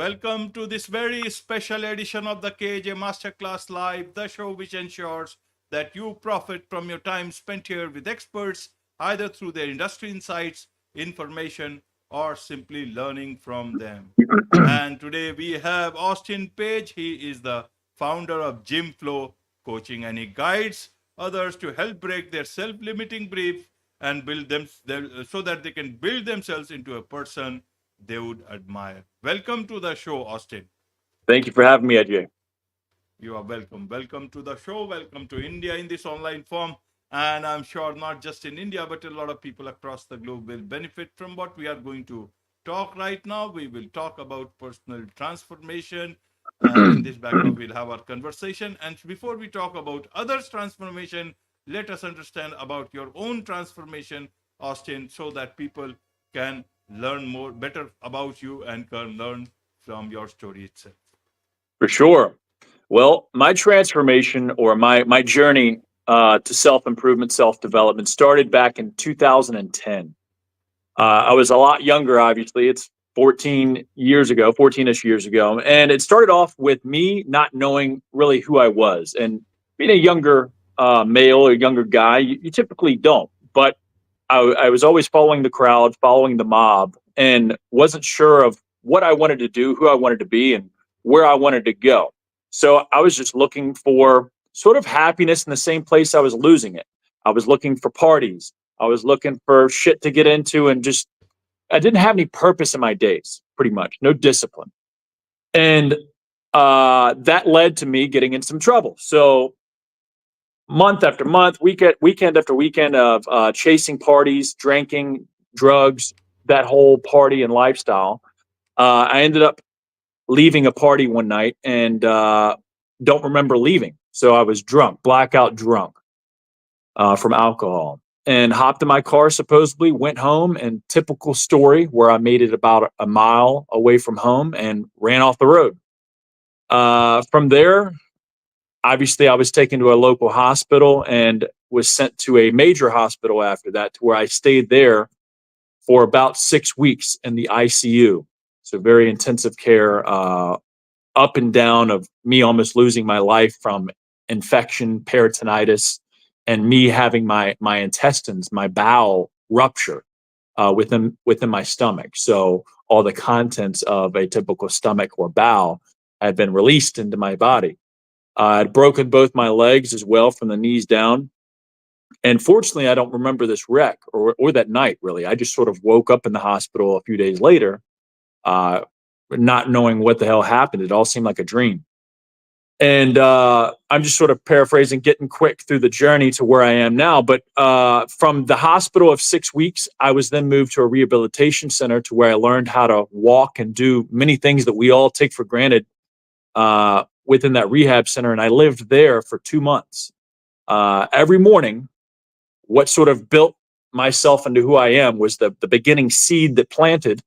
Welcome to this very special edition of the KJ Masterclass Live, the show which ensures that you profit from your time spent here with experts, either through their industry insights, information, or simply learning from them. And today we have Austin Page. He is the founder of GymFlo Coaching, and he guides others to help break their self-limiting beliefs and build so that they can build themselves into a person they would admire. Welcome to the show, Austin. Thank you for having me, Ajay. You are welcome. Welcome to the show. Welcome to India in this online form. And I'm sure not just in India, but a lot of people across the globe will benefit from what we are going to talk right now. We will talk about personal transformation. And in this backdrop, we'll have our conversation. And before we talk about others' transformation, let us understand about your own transformation, Austin, so that people can learn more better about you and can learn from your story itself. For sure. Well, my transformation or my journey to self improvement, self development started back in 2010. I was a lot younger, obviously. It's 14 years ago, 14-ish years ago. And it started off with me not knowing really who I was. And being a younger male or younger guy, you typically don't. But I was always following the crowd, following the mob, and wasn't sure of what I wanted to do, who I wanted to be, and where I wanted to go. So I was just looking for sort of happiness in the same place I was losing it. I was looking for parties. I was looking for shit to get into, and just I didn't have any purpose in my days, pretty much, no discipline. And that led to me getting in some trouble. So month after month, weekend after weekend of chasing parties, drinking, drugs, that whole party and lifestyle. I ended up leaving a party one night and don't remember leaving. So I was drunk, blackout drunk from alcohol, and hopped in my car, supposedly went home, and typical story where I made it about a mile away from home and ran off the road. From there, obviously, I was taken to a local hospital and was sent to a major hospital after that, to where I stayed there for about 6 weeks in the ICU. So very intensive care, up and down of me almost losing my life from infection, peritonitis, and me having my intestines, my bowel rupture within my stomach. So all the contents of a typical stomach or bowel had been released into my body. I'd broken both my legs as well from the knees down. And fortunately, I don't remember this wreck or that night, really. I just sort of woke up in the hospital a few days later, uh, not knowing what the hell happened. It all seemed like a dream. And I'm just sort of paraphrasing, getting quick through the journey to where I am now. But from the hospital of 6 weeks, I was then moved to a rehabilitation center, to where I learned how to walk and do many things that we all take for granted within that rehab center. And I lived there for 2 months. Every morning, what sort of built myself into who I am was the beginning seed that planted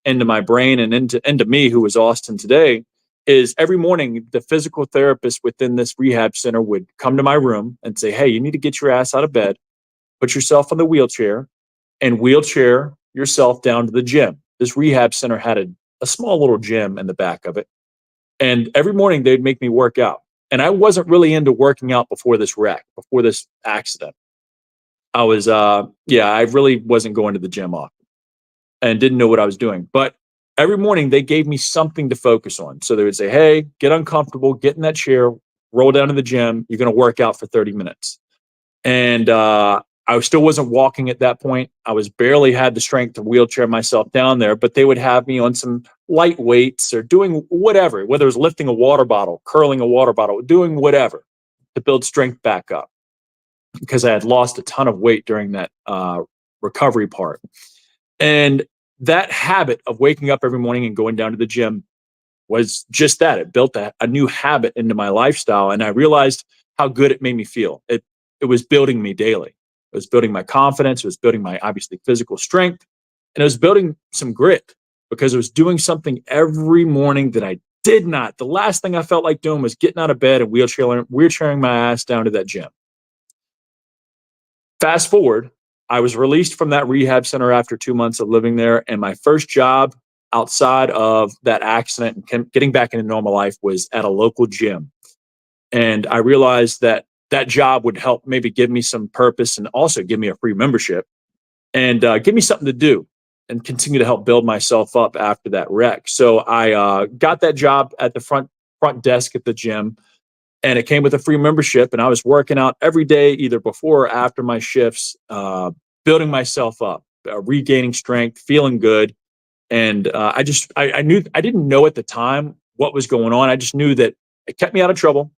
into my brain and into me, who was Austin today, is every morning the physical therapist within this rehab center would come to my room and say, hey, you need to get your ass out of bed, put yourself in the wheelchair, and wheelchair yourself down to the gym. This rehab center had a small little gym in the back of it. And every morning they'd make me work out. And I wasn't really into working out before this wreck, before this accident. I was, I really wasn't going to the gym often and didn't know what I was doing. But every morning they gave me something to focus on. So they would say, hey, get uncomfortable, get in that chair, roll down to the gym. You're going to work out for 30 minutes. And I still wasn't walking at that point. I was barely had the strength to wheelchair myself down there, but they would have me on some light weights or doing whatever, whether it was lifting a water bottle, curling a water bottle, doing whatever to build strength back up, because I had lost a ton of weight during that recovery part. And that habit of waking up every morning and going down to the gym was just that. It built a new habit into my lifestyle. And I realized how good it made me feel. It was building me daily. It was building my confidence. It was building my, obviously, physical strength. And it was building some grit, because it was doing something every morning that I did not. The last thing I felt like doing was getting out of bed and wheelchairing my ass down to that gym. Fast forward, I was released from that rehab center after 2 months of living there. And my first job outside of that accident and getting back into normal life was at a local gym. And I realized that that job would help maybe give me some purpose and also give me a free membership and give me something to do and continue to help build myself up after that wreck. So I got that job at the front desk at the gym, and it came with a free membership. And I was working out every day, either before or after my shifts, building myself up, regaining strength, feeling good. And I knew, I didn't know at the time what was going on. I just knew that it kept me out of trouble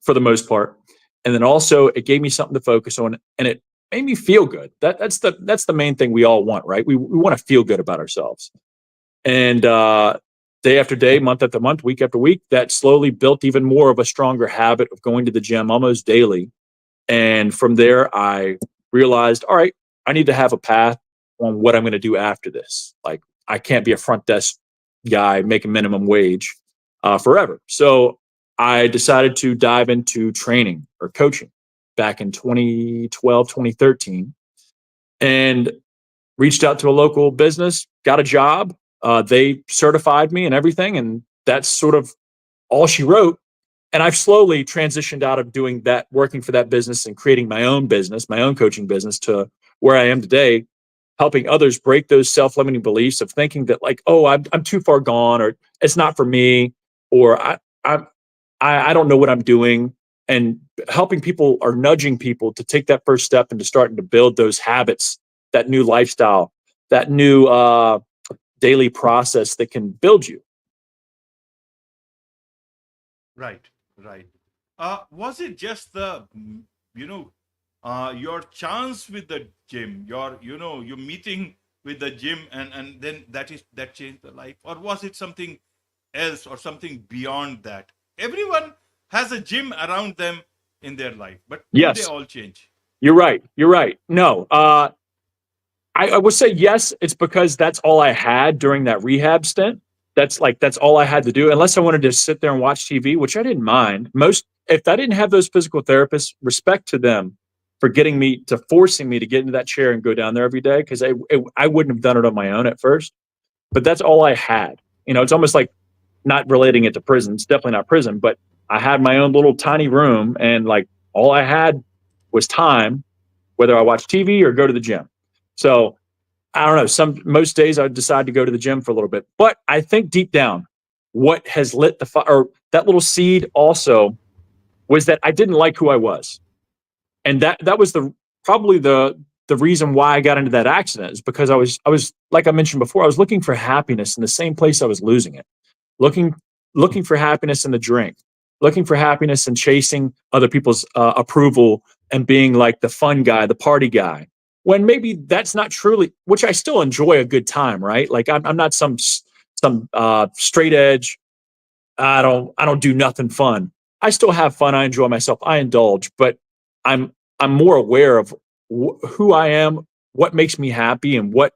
for the most part. And then also it gave me something to focus on, and it made me feel good. That's the main thing we all want, right? We want to feel good about ourselves. And day after day, month after month, week after week, that slowly built even more of a stronger habit of going to the gym almost daily. And from there, I realized, all right, I need to have a path on what I'm going to do after this. Like, I can't be a front desk guy making minimum wage forever. So I decided to dive into training or coaching back in 2012, 2013, and reached out to a local business, got a job. They certified me and everything. And that's sort of all she wrote. And I've slowly transitioned out of doing that, working for that business and creating my own business, my own coaching business, to where I am today, helping others break those self-limiting beliefs of thinking that, like, oh, I'm too far gone, or it's not for me, or I I don't know what I'm doing, and helping people or nudging people to take that first step into starting to build those habits, that new lifestyle, that new daily process that can build you. Right, right. Was it just the, you know, your chance with the gym, your meeting with the gym, and then that changed the life, or was it something else or something beyond that? Everyone has a gym around them in their life, but do they Yes, all change? you're right. You're right. No, I would say yes. It's because that's all I had during that rehab stint. That's all I had to do, unless I wanted to sit there and watch TV, which I didn't mind. Most, if I didn't have those physical therapists, respect to them for forcing me to get into that chair and go down there every day, because I wouldn't have done it on my own at first. But that's all I had. It's almost like, not relating it to prison. It's definitely not prison, but I had my own little tiny room, and like all I had was time, whether I watch TV or go to the gym. So I don't know. Most days I decide to go to the gym for a little bit, but I think deep down, what has lit the fire, or that little seed, also was that I didn't like who I was, and that was probably the reason why I got into that accident, is because I was like I mentioned before, I was looking for happiness in the same place I was losing it, looking looking for happiness in the drink, looking for happiness in chasing other people's approval and being like the fun guy, the party guy. When maybe that's not truly, which I still enjoy a good time, right? Like I'm not some straight edge. I don't do nothing fun. I still have fun. I enjoy myself. I indulge, but I'm I'm more aware of who I am, what makes me happy, and what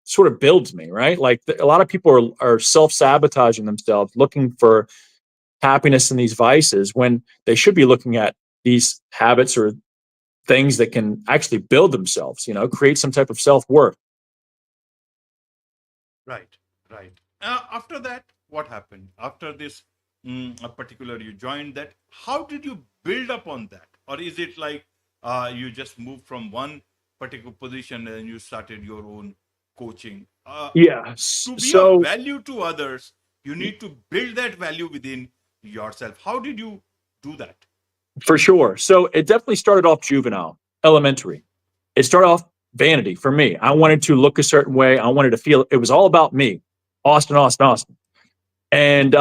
sort of builds me. Right? Like a lot of people are self sabotaging themselves, looking for happiness in these vices when they should be looking at these habits or things that can actually build themselves. Create some type of self worth. Right, right. After that, what happened? After this, a particular, you joined that. How did you build up on that? Or is it like you just moved from one particular position and you started your own coaching? Yeah. To be of So value to others, you need to build that value within yourself. How did you do that? for sure. So it definitely started off juvenile, elementary. It started off vanity for me. I wanted to look a certain way. I wanted to feel, it was all about me. Austin, Austin, Austin. And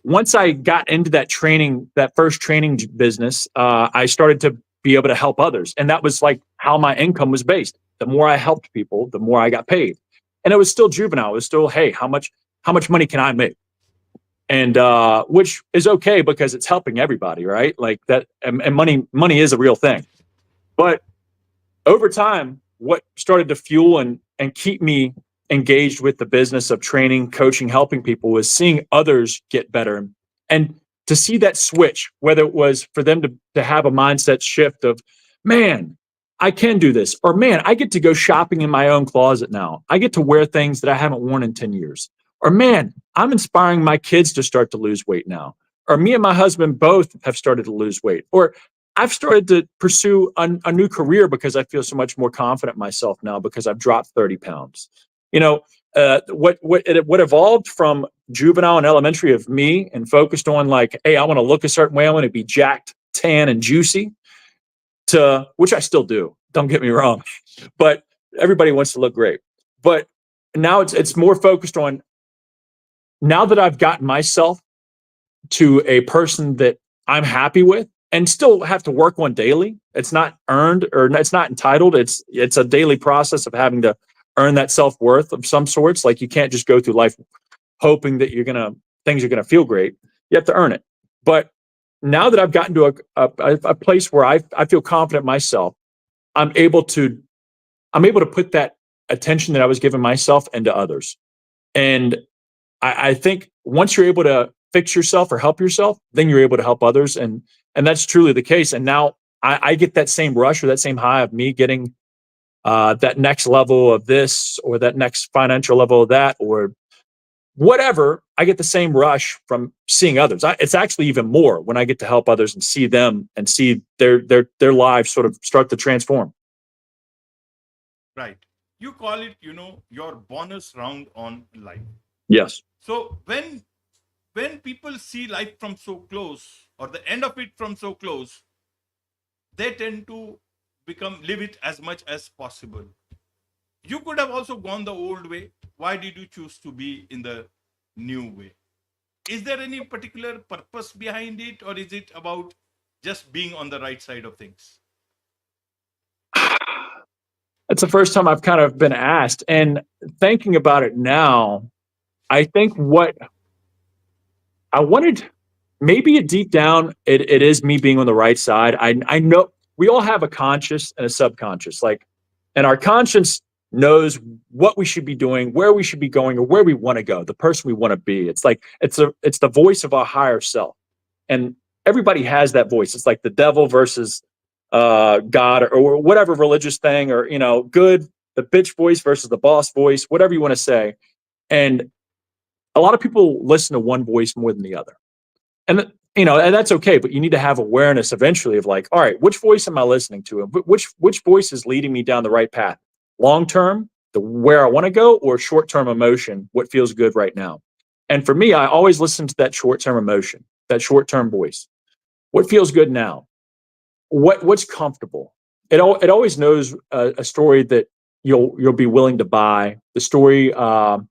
once I got into that training, that first training business, I started to be able to help others. And that was like how my income was based. The more I helped people, the more I got paid. And it was still juvenile. It was still, hey, how much money can I make? And which is okay because it's helping everybody, right? Like that, and money is a real thing. But over time, what started to fuel and keep me engaged with the business of training, coaching, helping people was seeing others get better, and to see that switch, whether it was for them to have a mindset shift of, man, I can do this. Or man, I get to go shopping in my own closet now. I get to wear things that I haven't worn in 10 years. Or man, I'm inspiring my kids to start to lose weight now. Or me and my husband both have started to lose weight. Or I've started to pursue a new career because I feel so much more confident in myself now because I've dropped 30 pounds. You know, what evolved from juvenile and elementary of me and focused on like, hey, I want to look a certain way. I want to be jacked, tan, and juicy to which I still do. Don't get me wrong, but everybody wants to look great. But now it's more focused on now that I've gotten myself to a person that I'm happy with and still have to work on daily. It's not earned or it's not entitled. It's a daily process of having to earn that self-worth of some sorts. Like you can't just go through life hoping that things are gonna feel great. You have to earn it. But now that I've gotten to a place where I feel confident myself, I'm able to put that attention that I was giving myself into others. And I think once you're able to fix yourself or help yourself, then you're able to help others. And that's truly the case. And now I get that same rush or that same high of me getting that next level of this or that next financial level of that or whatever. I get the same rush from seeing others. It's actually even more when I get to help others and see them and see their lives sort of start to transform. Right. You call it, your bonus round on life. Yes. So when people see life from so close or the end of it from so close, they tend to live it as much as possible. You could have also gone the old way. Why did you choose to be in the new way? Is there any particular purpose behind it, or is it about just being on the right side of things? That's the first time I've kind of been asked. And thinking about it now, I think what I wanted, maybe deep down, it is me being on the right side. I know we all have a conscious and a subconscious, like, and our conscience knows what we should be doing, where we should be going, or where we want to go, the person we want to be. It's like it's the voice of our higher self, and everybody has that voice. It's like the devil versus God or whatever religious thing, or good, the bitch voice versus the boss voice, whatever you want to say. And a lot of people listen to one voice more than the other. And and that's okay, but you need to have awareness eventually of like, all right, which voice am I listening to? And which voice is leading me down the right path? Long term, the where I want to go, or short term emotion, what feels good right now? And for me, I always listen to that short term emotion, that short term voice. What feels good now? What's comfortable? It always knows a story that you'll be willing to buy. The story or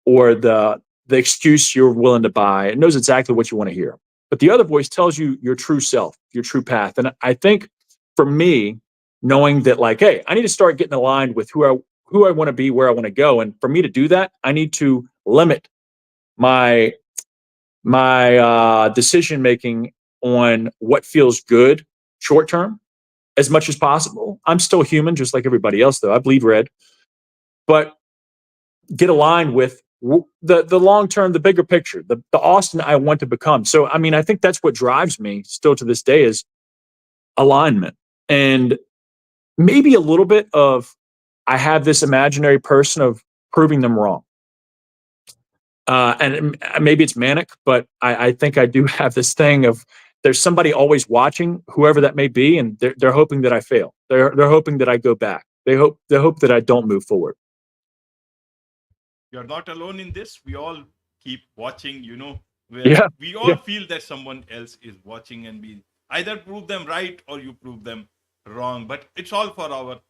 the excuse you're willing to buy. It knows exactly what you want to hear. But the other voice tells you your true self, your true path. And I think for me, knowing that like, hey, I need to start getting aligned with who I want to be, where I want to go. And for me to do that, I need to limit my decision making on what feels good short term as much as possible. I'm still human, just like everybody else, though. I bleed red, but get aligned with the long term, the bigger picture, the Austin I want to become. So, I mean, I think that's what drives me still to this day is alignment, and maybe a little bit of I have this imaginary person of proving them wrong. And maybe it's manic, but I think I do have this thing of there's somebody always watching, whoever that may be, and they're hoping that I fail. They're hoping that I go back. They hope that I don't move forward. You're not alone in this. We all keep watching, where Yeah, we yeah, all feel that someone else is watching and we either prove them right or you prove them wrong. But it's all for our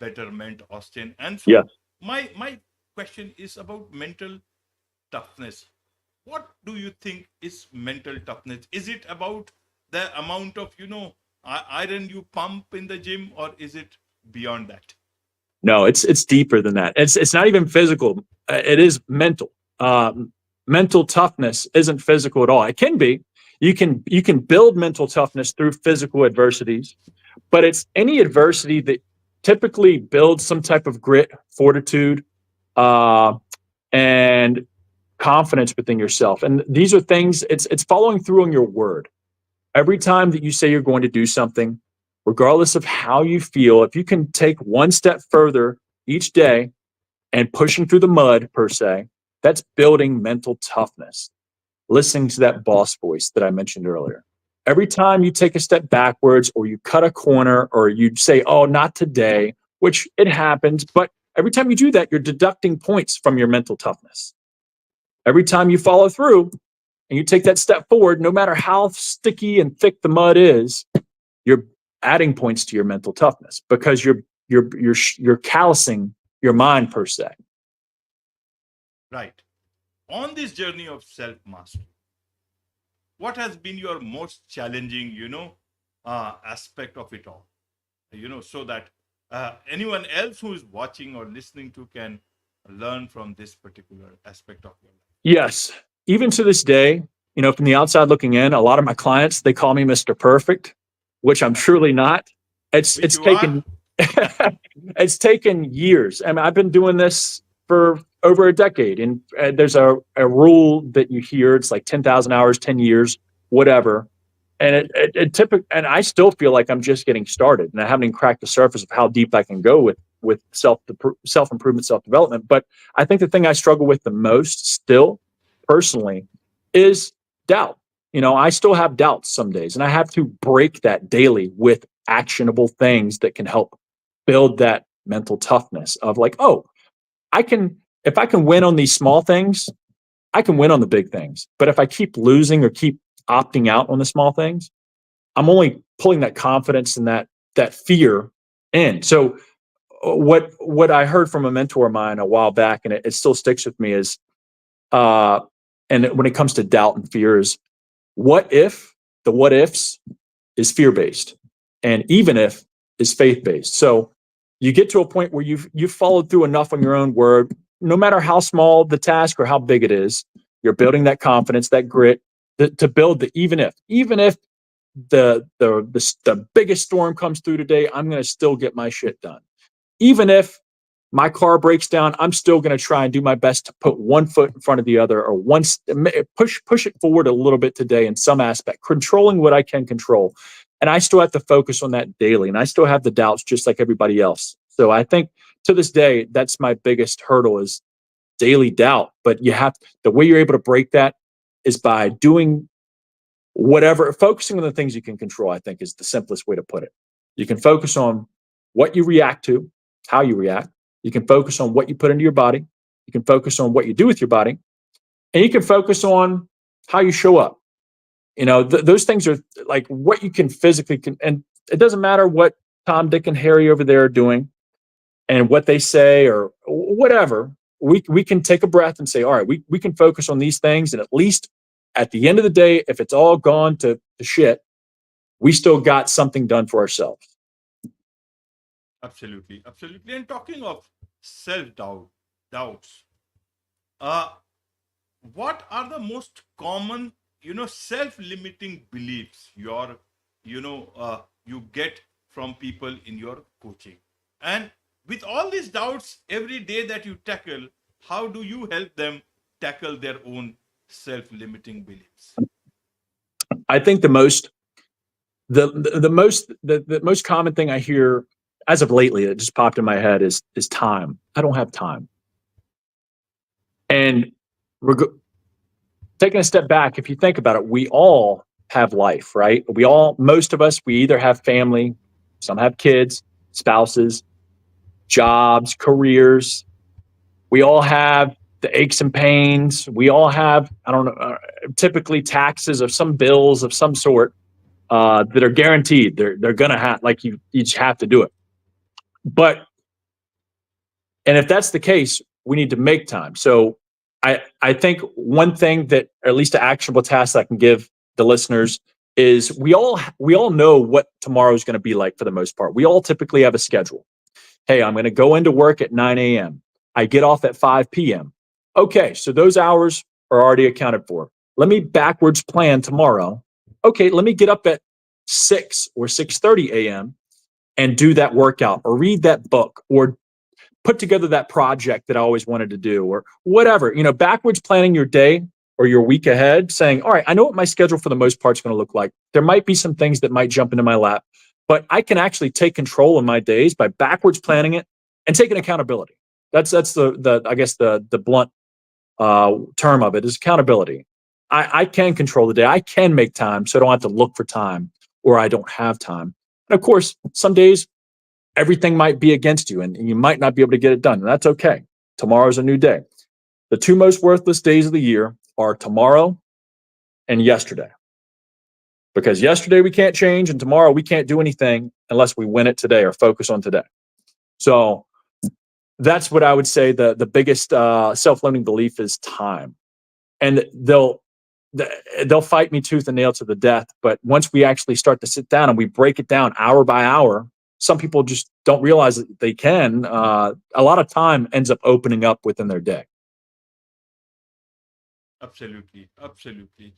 betterment, Austin. And yeah. so my question is about mental toughness. What do you think is mental toughness? Is it about the amount of, iron you pump in the gym, or is it beyond that? No, it's deeper than that. It's not even physical. It is mental. Mental toughness isn't physical at all. It can be. You can build mental toughness through physical adversities, but it's any adversity that typically builds some type of grit, fortitude, uh, and confidence within yourself. And these are things. It's following through on your word. Every time that you say you're going to do something, regardless of how you feel, if you can take one step further each day and pushing through the mud, per se, that's building mental toughness. Listening to that boss voice that I mentioned earlier. Every time you take a step backwards or you cut a corner or you say, oh, not today, which it happens, but every time you do that, you're deducting points from your mental toughness. Every time you follow through and you take that step forward, no matter how sticky and thick the mud is, you're adding points to your mental toughness because you're callousing your mind, per se. Right. On this journey of self mastery, what has been your most challenging, aspect of it all? So that anyone else who is watching or listening to can learn from this particular aspect of your life. Yes. Even to this day, from the outside looking in, a lot of my clients, they call me Mr. Perfect, which I'm truly not. It's Which it's you are. taken it's taken years. I mean, I've been doing this for over a decade, and there's a rule that you hear. It's like 10,000 hours, 10 years, whatever. And and I still feel like I'm just getting started, and I haven't even cracked the surface of how deep I can go with self improvement, self development. But I think the thing I struggle with the most, still, personally, is doubt. I still have doubts some days, and I have to break that daily with actionable things that can help build that mental toughness of like, oh, if I can win on these small things, I can win on the big things. But if I keep losing or keep opting out on the small things, I'm only pulling that confidence and that fear in. So what I heard from a mentor of mine a while back, and it still sticks with me, is uh and when it comes to doubt and fears, what if the what ifs is fear based, and even if is faith based. So you get to a point where you've followed through enough on your own word, no matter how small the task or how big it is. You're building that confidence, that grit, to build the even if the biggest storm comes through today, I'm going to still get my shit done. Even if my car breaks down, I'm still going to try and do my best to put one foot in front of the other, or push it forward a little bit today in some aspect, controlling what I can control. And I still have to focus on that daily, and I still have the doubts just like everybody else. So I think to this day, that's my biggest hurdle, is daily doubt. But the way you're able to break that is by doing focusing on the things you can control. I think is the simplest way to put it. You can focus on what you react to, how you react. You can focus on what you put into your body. You can focus on what you do with your body, and you can focus on how you show up. Those things are like what you can physically and it doesn't matter what Tom, Dick, and Harry over there are doing and what they say or whatever. We can take a breath and say, all right, we can focus on these things, and at least at the end of the day, if it's all gone to shit, we still got something done for ourselves. Absolutely, absolutely. And talking of doubts, uh, what are the most common, self-limiting beliefs you get from people in your coaching? And with all these doubts every day that you tackle, how do you help them tackle their own self-limiting beliefs? I think the most common thing I hear as of lately that just popped in my head is time. I don't have time. And taking a step back, if you think about it, we all have life, right? Most of us, we either have family, some have kids, spouses, jobs, careers. We all have the aches and pains. We all have, I don't know, typically taxes or some bills of some sort that are guaranteed. They're gonna have, like, you just have to do it. And if that's the case, we need to make time. So I think one thing that, or at least an actionable task I can give the listeners, is we all know what tomorrow is going to be like for the most part. We all typically have a schedule. Hey, I'm going to go into work at 9 a.m. I get off at 5 p.m. Okay, so those hours are already accounted for. Let me backwards plan tomorrow. Okay, let me get up at 6 or 6:30 a.m. and do that workout or read that book or put together that project that I always wanted to do or whatever. Backwards planning your day or your week ahead, saying, all right, I know what my schedule for the most part is going to look like. There might be some things that might jump into my lap, but I can actually take control of my days by backwards planning it and taking accountability. That's the I guess the blunt term of it is accountability. I can control the day. I can make time, so I don't have to look for time or I don't have time. And of course, some days everything might be against you and you might not be able to get it done. And that's okay. Tomorrow's a new day. The two most worthless days of the year are tomorrow and yesterday. Because yesterday we can't change and tomorrow we can't do anything unless we win it today or focus on today. So that's what I would say the biggest self-limiting belief is time. And they'll fight me tooth and nail to the death. But once we actually start to sit down and we break it down hour by hour, some people just don't realize that they can. A lot of time ends up opening up within their day. Absolutely, absolutely.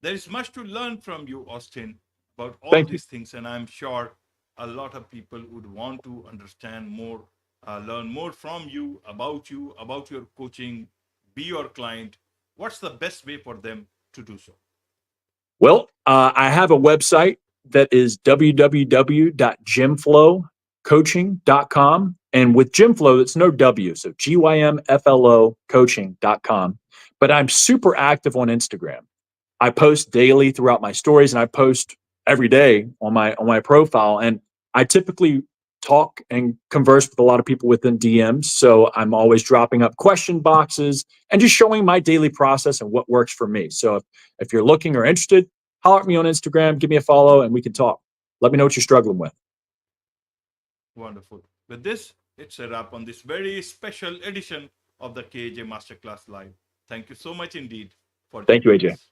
There is much to learn from you, Austin, about all Thank you. these things, and I'm sure a lot of people would want to understand more, learn more from you, about your coaching, be your client. What's the best way for them to do so? Well, I have a website that is www.gymflocoaching.com. And with GymFlow, it's no W. So GYMFLO coaching.com. But I'm super active on Instagram. I post daily throughout my stories and I post every day on my profile. And I typically talk and converse with a lot of people within DMs. So I'm always dropping up question boxes and just showing my daily process and what works for me. So if you're looking or interested, holler at me on Instagram, give me a follow, and we can talk. Let me know what you're struggling with. Wonderful. With this, it's a wrap on this very special edition of the KJ Masterclass Live. Thank you so much indeed for Thank you, joining AJ. us.